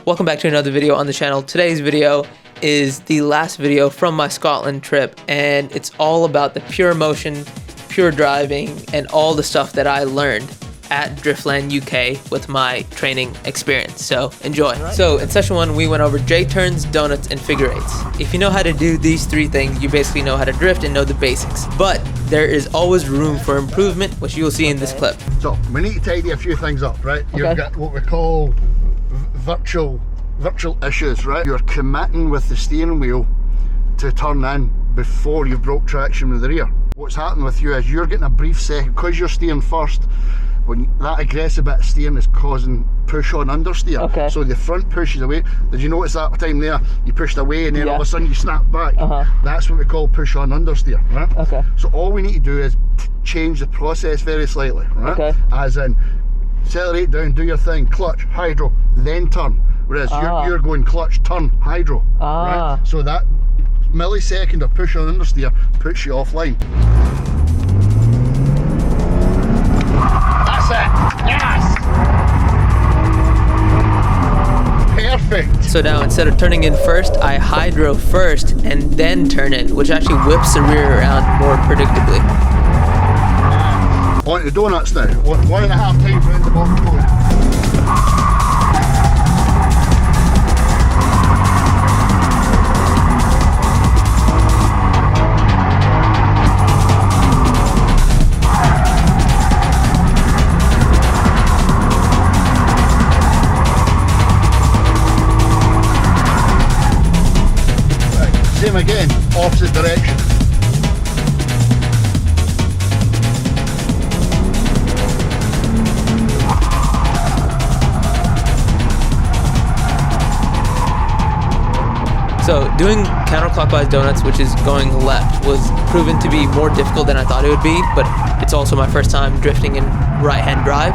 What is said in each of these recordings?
Welcome back to another video on the channel. Today's video is the last video from my Scotland trip, and it's all about the pure motion, pure driving, and all the stuff that I learned at Driftland UK with my training experience. So enjoy. So in session 1 we went over J-turns, donuts, and figure eights. If you know how to do these 3 things, you basically know how to drift and know the basics. But there is always room for improvement, which you'll see in this clip. So we need to tidy a few things up, right? You've got what we call virtual issues, right? You're committing with the steering wheel to turn in before you've broke traction with the rear. What's happening with you is you're getting a brief second, because you're steering first, when that aggressive bit of steering is causing push on understeer. Okay. So the front pushes away. Did you notice that time there? You pushed away and then all of a sudden you snap back. That's what we call push on understeer, right? Okay. So all we need to do is change the process very slightly, right? Okay. As in, accelerate down, do your thing, clutch, hydro, then turn. Whereas you're going clutch, turn, hydro, right? So that millisecond of push on understeer puts you offline. That's it! Yes! Perfect! So now instead of turning in first, I hydro first and then turn in, which actually whips the rear around more predictably. On to the donuts now. 1.5 times around the bottom cone. Same again, opposite direction. So doing counterclockwise donuts, which is going left, was proven to be more difficult than I thought it would be, but it's also my first time drifting in right-hand drive.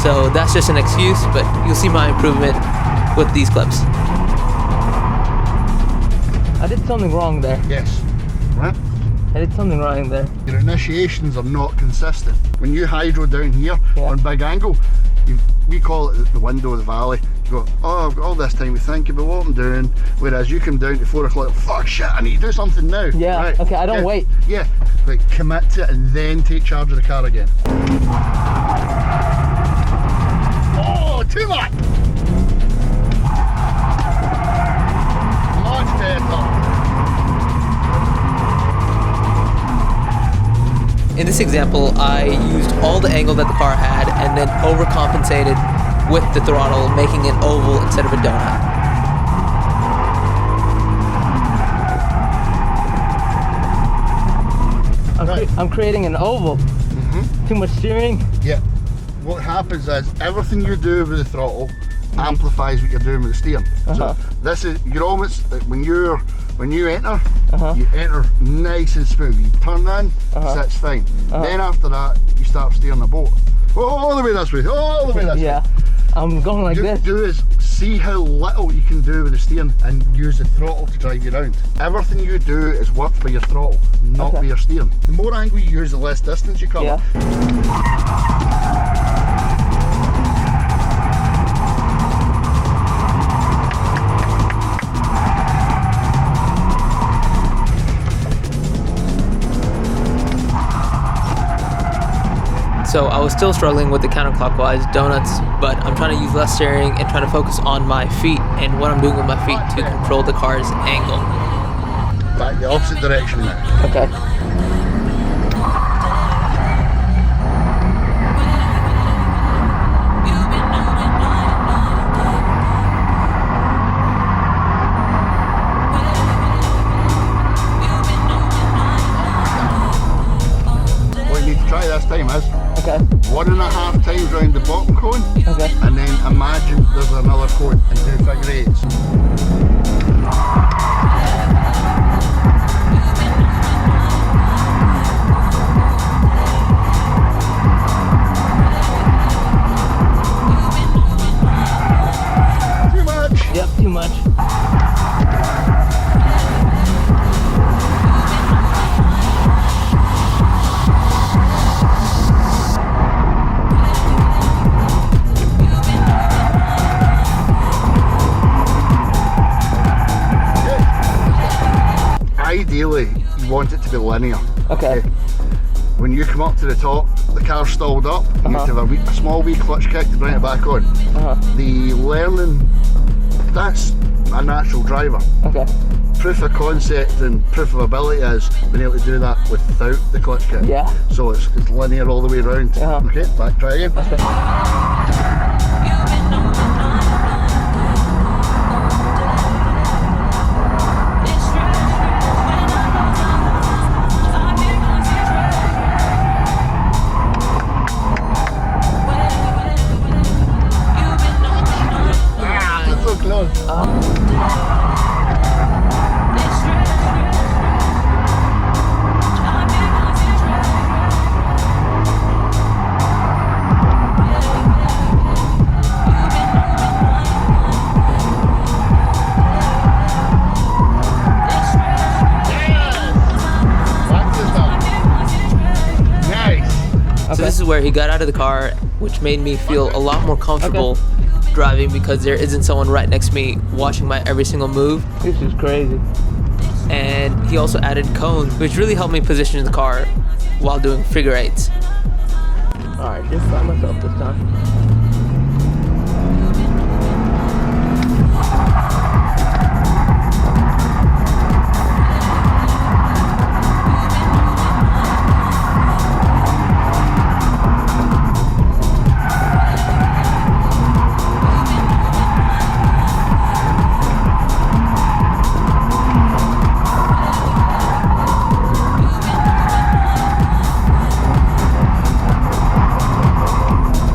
So that's just an excuse, but you'll see my improvement with these clips. I did something wrong there. Yes. Right? I did something wrong there. Your initiations are not consistent. When you hydro down here on big angle, we call it the window of the valley. You go, oh, I've got all this time to think about what I'm doing. Whereas you come down to 4 o'clock, fuck shit, I need to do something now. Yeah, right. Okay, I don't wait. Yeah, like commit to it and then take charge of the car again. Oh, too much! Much better. In this example, I used all the angle that the car had and then overcompensated with the throttle, making an oval instead of a donut. I'm creating an oval. Too much steering? Yeah. What happens is everything you do with the throttle amplifies what you're doing with the steering. So this is, you're almost, when you enter, you enter nice and smooth. You turn in, sits fine. Then after that, you start steering the boat. All the way this way, all the way this way. Yeah, I'm going like this. Do is see how little you can do with the steering and use the throttle to drive you around. Everything you do is work for your throttle, not for your steering. The more angle you use, the less distance you cover. So I was still struggling with the counterclockwise donuts, but I'm trying to use less steering and trying to focus on my feet and what I'm doing with my feet to control the car's angle. Back the opposite direction now. Okay. What you need to try this time is 1.5 times round the bottom cone, and then imagine there's another cone and do figure eights. Too much? Yep, too much. want it to be linear. Okay. When you come up to the top, the car's stalled up, you have to have a small wee clutch kick to bring it back on. The learning, that's a natural driver. Okay. Proof of concept and proof of ability is being able to do that without the clutch kick. Yeah. So it's linear all the way around. Okay, back, try again. Okay. So this is where he got out of the car, which made me feel a lot more comfortable driving because there isn't someone right next to me watching my every single move. This is crazy. And he also added cones, which really helped me position the car while doing figure eights. Alright, just by myself this time.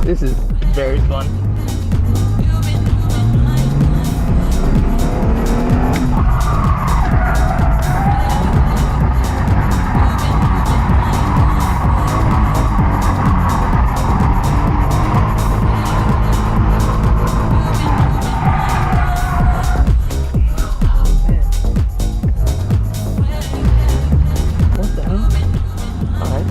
This is very fun. What the hell? All right.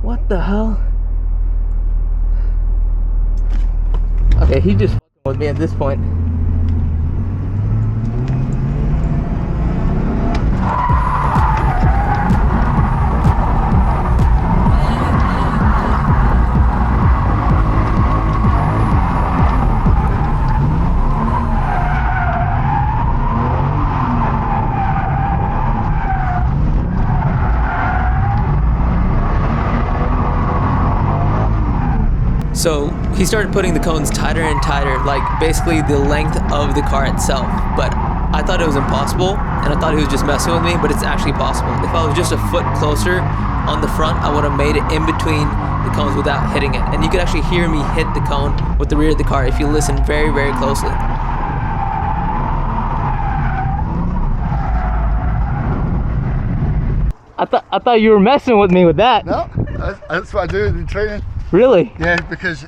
What the hell? Okay, he just fucking with me at this point. So he started putting the cones tighter and tighter, like basically the length of the car itself. But I thought it was impossible, and I thought he was just messing with me, but it's actually possible. If I was just a foot closer on the front, I would have made it in between the cones without hitting it. And you could actually hear me hit the cone with the rear of the car if you listen very, very closely. I thought you were messing with me with that. No, that's what I do in training. Really? Yeah, because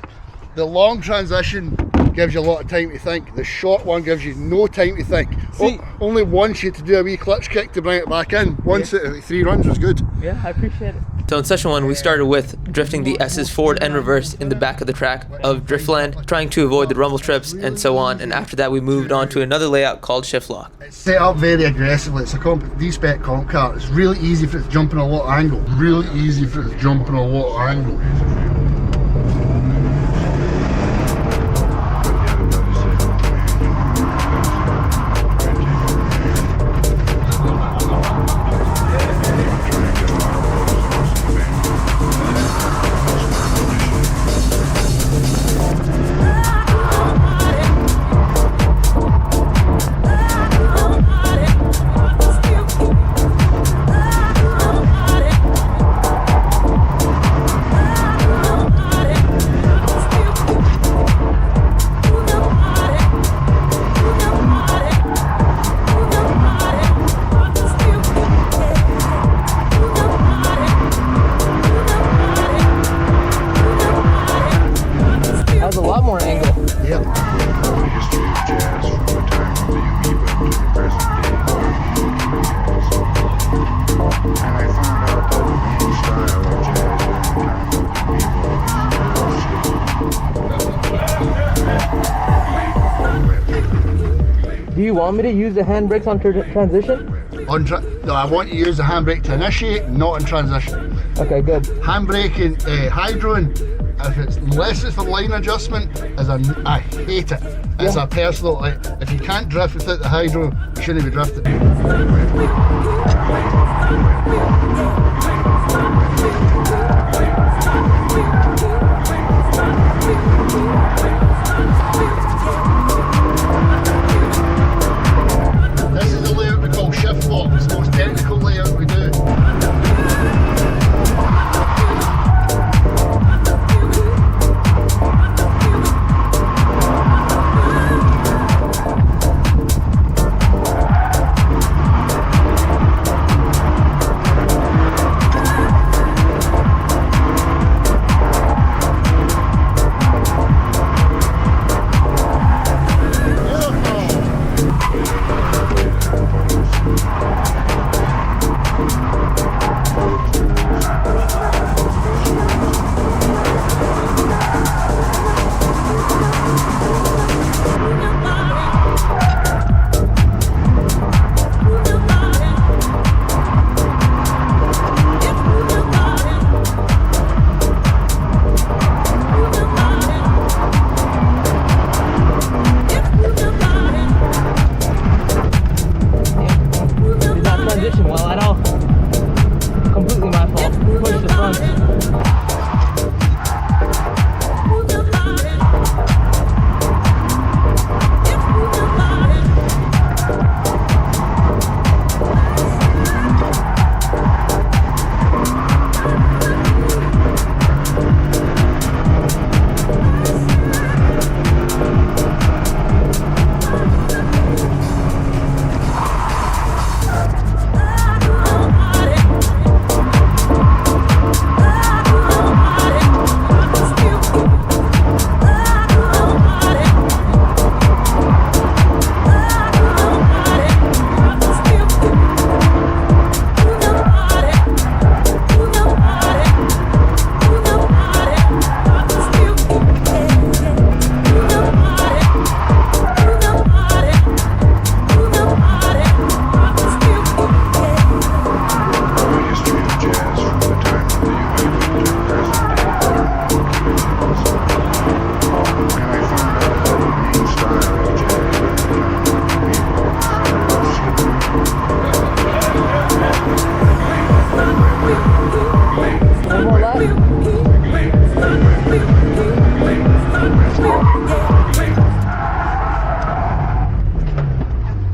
the long transition gives you a lot of time to think. The short one gives you no time to think. See, only once you had to do a wee clutch kick to bring it back in. Once it, 3 runs was good. Yeah, I appreciate it. So in session 1, we started with drifting the S's forward and reverse in the back of the track of Driftland, trying to avoid the rumble strips and so on. And after that, we moved on to another layout called Shift Lock. It's set up very aggressively. It's a D-spec comp car. It's really easy for it to jump in a lot of angle. Really easy for it to jump in a lot of angle. Do you want me to use the handbrakes on transition? No, I want you to use the handbrake to initiate, not in transition. Okay, good. Handbraking, hydroing, unless it's for line adjustment, I hate it. It's a personal, like, if you can't drift without the hydro, you shouldn't be drifting. This is the layout we call shift lock. It's the most technical layout we do.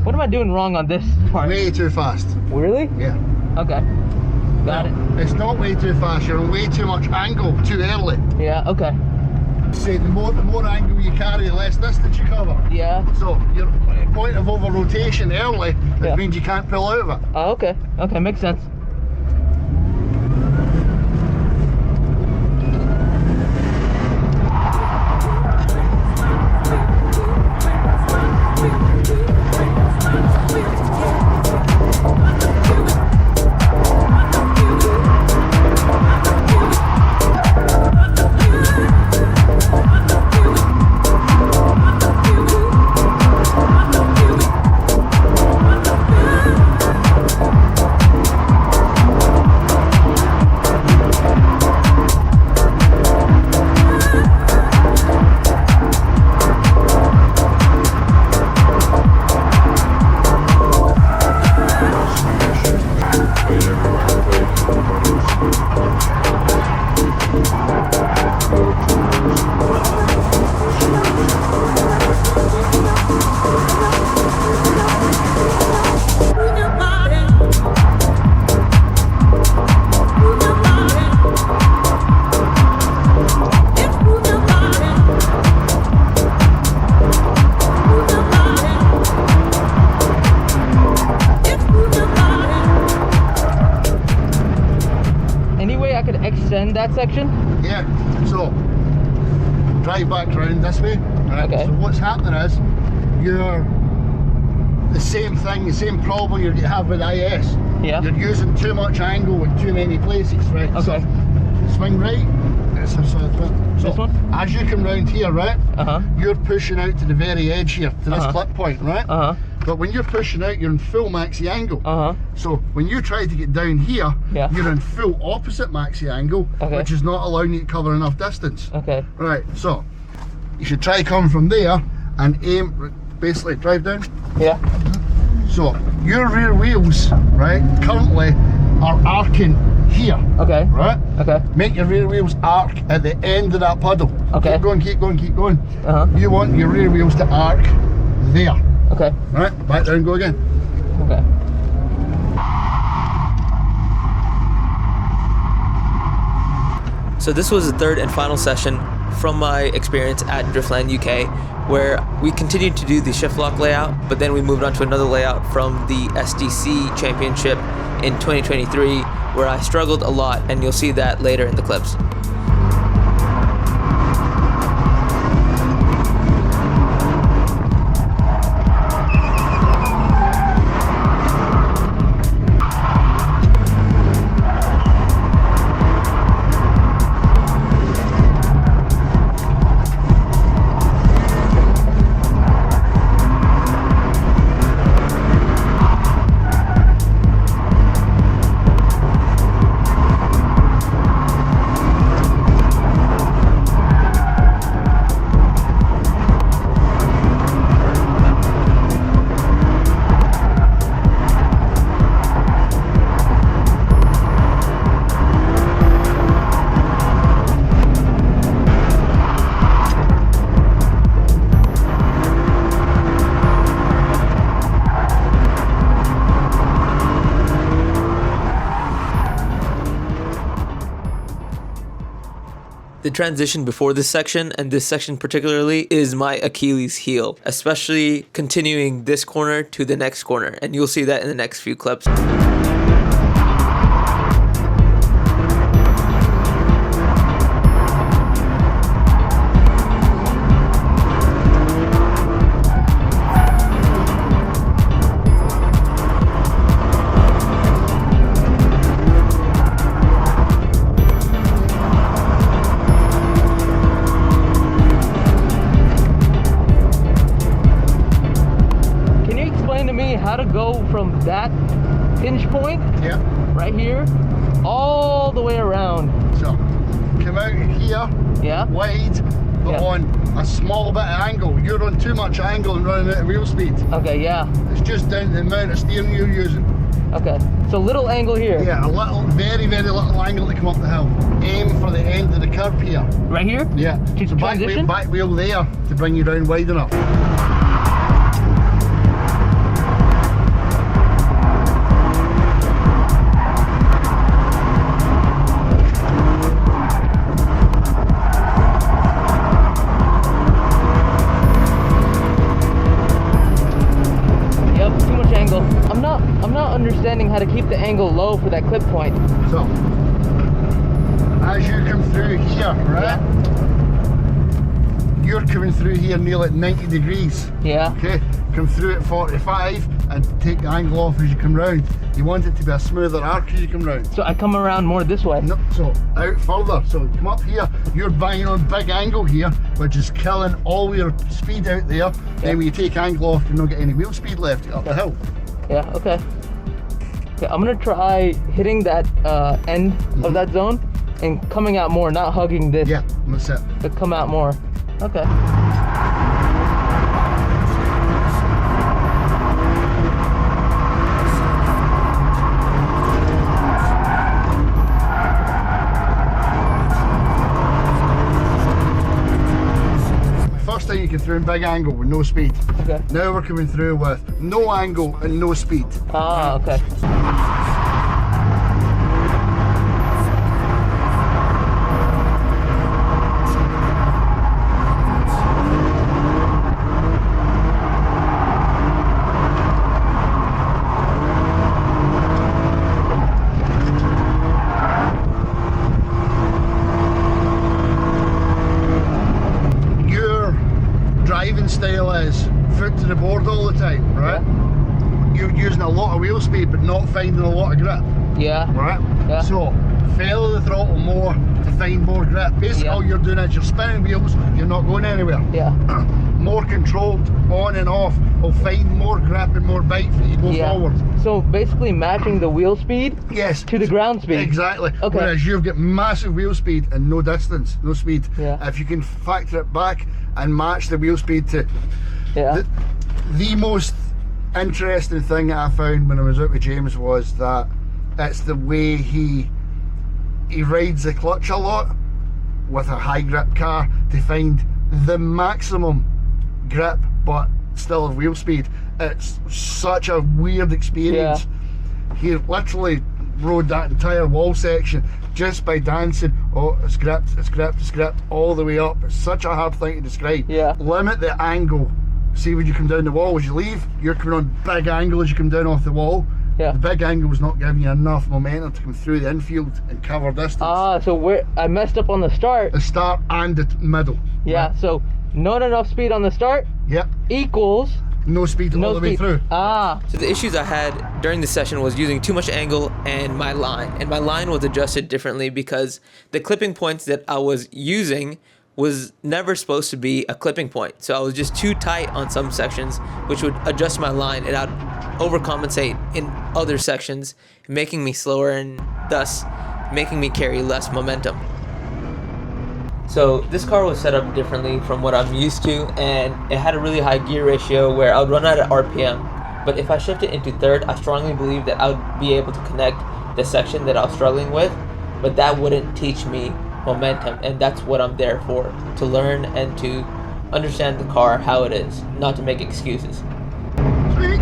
What am I doing wrong on this part? Way too fast. Really? Yeah. Okay. Got it. It's not way too fast, you're on way too much angle too early. Yeah, okay. Say the more angle you carry, the less distance you cover. Yeah. So your point of over rotation early, it means you can't pull out of it. Oh, okay. Okay, makes sense. Extend that section? Yeah, so drive back around this way. Right? Okay. So what's happening is you're the same thing, the same problem you have with IS. Yeah. You're using too much angle in too many places, right? Okay. So swing right. So this one? As you come round here, right? Uh-huh. You're pushing out to the very edge here, to this clip point, right? Uh-huh. but when you're pushing out, you're in full maxi angle. So when you try to get down here, yeah, you're in full opposite maxi angle, okay, which is not allowing you to cover enough distance. Okay. Right, so you should try come from there and aim, basically drive down. Yeah. So your rear wheels, right, currently are arcing here. Okay. Right? Okay. Make your rear wheels arc at the end of that puddle. Okay. Keep going, keep going, keep going. You want your rear wheels to arc there. Okay. Right, back down, go again. Okay. So this was the third and final session from my experience at Driftland UK, where we continued to do the shift lock layout, but then we moved on to another layout from the SDC Championship in 2023, where I struggled a lot, and you'll see that later in the clips. The transition before this section, and this section particularly, is my Achilles heel, especially continuing this corner to the next corner, and you'll see that in the next few clips. How to go from that hinge point, right here, all the way around. So, come out here, wide, but on a small bit of angle. You're on too much angle and running out of wheel speed. Okay, yeah. It's just down to the amount of steering you're using. Okay, so little angle here. Yeah, a little, very, very little angle to come up the hill. Aim for the end of the curve here. Right here? Yeah. So back wheel there to bring you down wide enough. I'm not understanding how to keep the angle low for that clip point. So, as you come through here, right? Yeah. You're coming through here nearly at 90 degrees. Yeah. Okay. Come through at 45 and take the angle off as you come round. You want it to be a smoother arc as you come round. So I come around more this way? No, so out further. So come up here, you're banging on big angle here, which is killing all your speed out there. Then when you take angle off, you don't get any wheel speed left up the hill. Yeah, okay. Okay, I'm gonna try hitting that end of that zone and coming out more, not hugging this. Yeah, that's it. But come out more. Okay. First time you came through in big angle with no speed. Okay. Now we're coming through with no angle and no speed. Ah, okay. Driving style is foot to the board all the time, right? Yeah. You're using a lot of wheel speed but not finding a lot of grip. Yeah. Right? Yeah. So feather the throttle more to find more grip. Basically all you're doing is you're spinning wheels, you're not going anywhere. Yeah. More controlled on and off will find more grip and more bite for you to go forward. So basically matching the wheel speed to the ground speed. Exactly. Okay. Whereas you've got massive wheel speed and no distance, no speed. Yeah. If you can factor it back and match the wheel speed to the most interesting thing that I found when I was out with James was that it's the way he rides the clutch a lot with a high grip car to find the maximum grip but still have wheel speed. It's such a weird experience. He literally rode that entire wall section just by dancing. Oh, it's gripped, it's gripped, it's gripped all the way up. It's such a hard thing to describe. Limit the angle. See, when you come down the wall as you leave, you're coming on big angle as you come down off the wall. The big angle was not giving you enough momentum to come through the infield and cover distance. So I messed up on the start. The start and the middle. So not enough speed on the start equals no speed all the way through. So the issues I had during the session was using too much angle and my line was adjusted differently because the clipping points that I was using was never supposed to be a clipping point. So I was just too tight on some sections, which would adjust my line and I'd overcompensate in other sections, making me slower and thus making me carry less momentum. So this car was set up differently from what I'm used to, and it had a really high gear ratio where I would run out of RPM. But if I shift it into third, I strongly believe that I would be able to connect the section that I was struggling with, but that wouldn't teach me momentum, and that's what I'm there for, to learn and to understand the car how it is, not to make excuses. Sweet.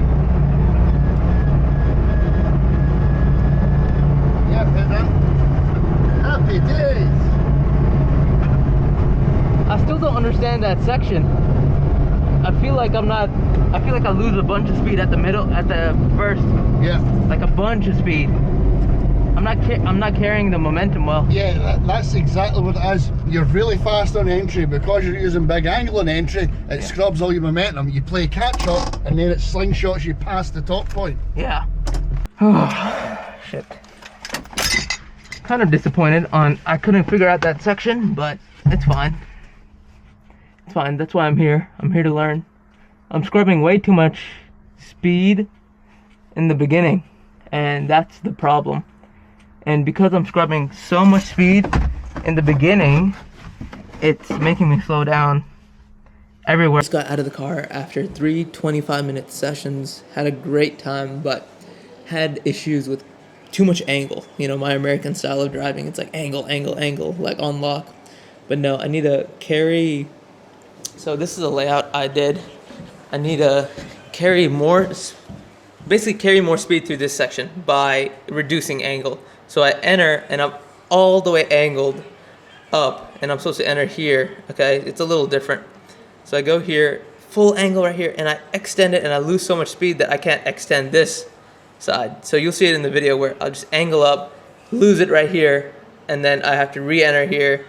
Happy days. I still don't understand that section. I feel like I lose a bunch of speed at the middle, at the first. Like a bunch of speed. I'm not carrying the momentum well. That's exactly what it is. You're really fast on entry because you're using big angle on entry. It scrubs all your momentum. You play catch up and then it slingshots you past the top point. Oh shit. Kind of disappointed I couldn't figure out that section, but it's fine. It's fine. That's why I'm here. I'm here to learn. I'm scrubbing way too much speed in the beginning, and that's the problem. And because I'm scrubbing so much speed in the beginning, it's making me slow down everywhere. Just got out of the car after 3 25-minute sessions. Had a great time, but had issues with too much angle. You know, my American style of driving, it's like angle, angle, angle, like on lock. But no, I need to carry. So this is a layout I did. I need to carry more, basically carry more speed through this section by reducing angle. So I enter and I'm all the way angled up and I'm supposed to enter here, okay? It's a little different. So I go here, full angle right here, and I extend it and I lose so much speed that I can't extend this side. So you'll see it in the video where I'll just angle up, lose it right here, and then I have to re-enter here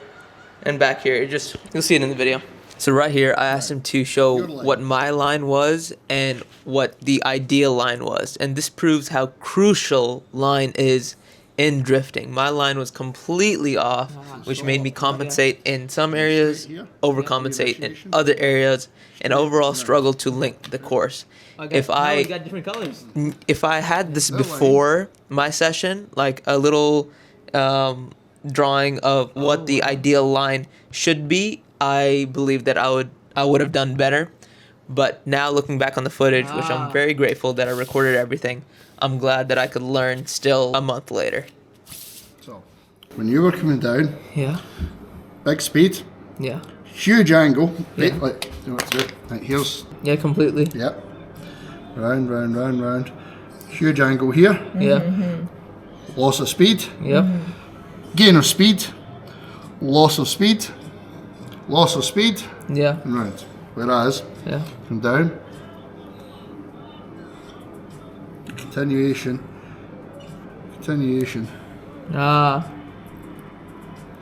and back here. You'll see it in the video. So right here, I asked him to show what my line was and what the ideal line was. And this proves how crucial line is in drifting. My line was completely off, which made me compensate in some areas, overcompensate in other areas, and overall struggle to link the course. If I had this before my session, like a little drawing of what the ideal line should be, I believe that I would have done better. But now looking back on the footage, which I'm very grateful that I recorded everything, I'm glad that I could learn still a month later. So, when you were coming down, big speed, huge angle, right, like, here's, completely. Round, round, round, round, huge angle here, loss of speed, gain of speed, loss of speed, and round. Whereas, come down, continuation,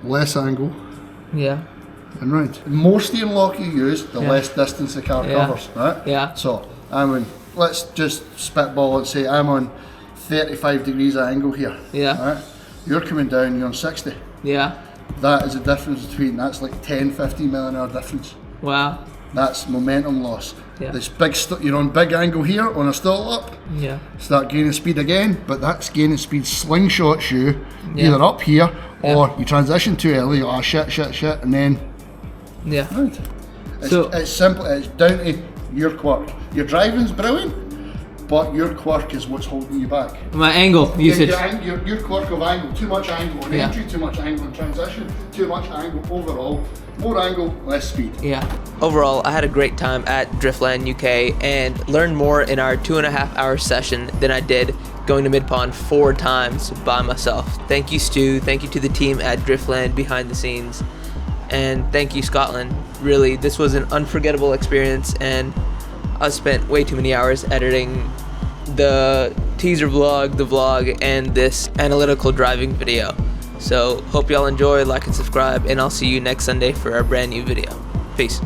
less angle, and round. The more steering lock you use, the less distance the car covers, right? So, let's just spitball and say I'm on 35 degrees of angle here, right? You're coming down, you're on 60. Yeah. That is the difference between, that's like 10, 15 mile an hour difference. Wow. That's momentum loss. Yeah. This big, you're on big angle here on a stall up. Yeah. Start gaining speed again, but that's gaining speed slingshots you either up here or you transition too early. Oh shit, and then. Yeah. Right. It's simple. It's down to your quirk. Your driving's brilliant, but your quirk is what's holding you back. My angle usage. Your quirk of angle. Too much angle on entry. Too much angle in transition. Too much angle overall. More angle, less speed. Yeah. Overall, I had a great time at Driftland UK and learned more in our 2.5 hour session than I did going to Mid-Pond 4 times by myself. Thank you, Stu. Thank you to the team at Driftland behind the scenes. And thank you, Scotland. Really, this was an unforgettable experience, and I spent way too many hours editing the teaser vlog, the vlog, and this analytical driving video. So hope y'all enjoy, like and subscribe, and I'll see you next Sunday for our brand new video. Peace.